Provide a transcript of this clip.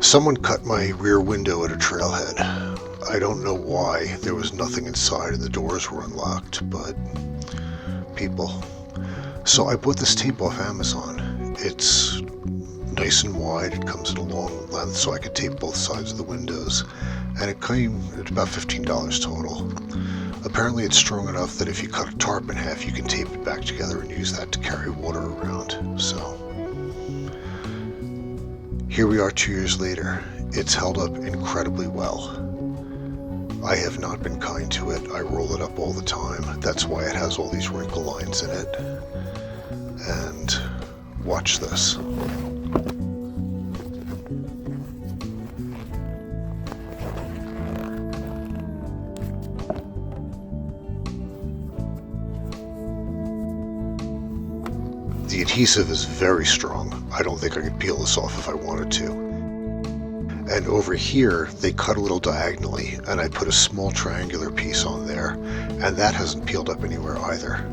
Someone cut my rear window at a trailhead. I don't know why. There was nothing inside and the doors were unlocked, but people. So I bought this tape off Amazon. It's nice and wide. It comes in a long length so I could tape both sides of the windows. And it came at about $15 total. Apparently it's strong enough that if you cut a tarp in half, you can tape it back together and use that to carry water around. So here we are 2 years later. It's held up incredibly well. I have not been kind to it. I roll it up all the time. That's why it has all these wrinkle lines in it. And watch this. The adhesive is very strong. I don't think I could peel this off if I wanted to. And over here, they cut a little diagonally, and I put a small triangular piece on there, and that hasn't peeled up anywhere either.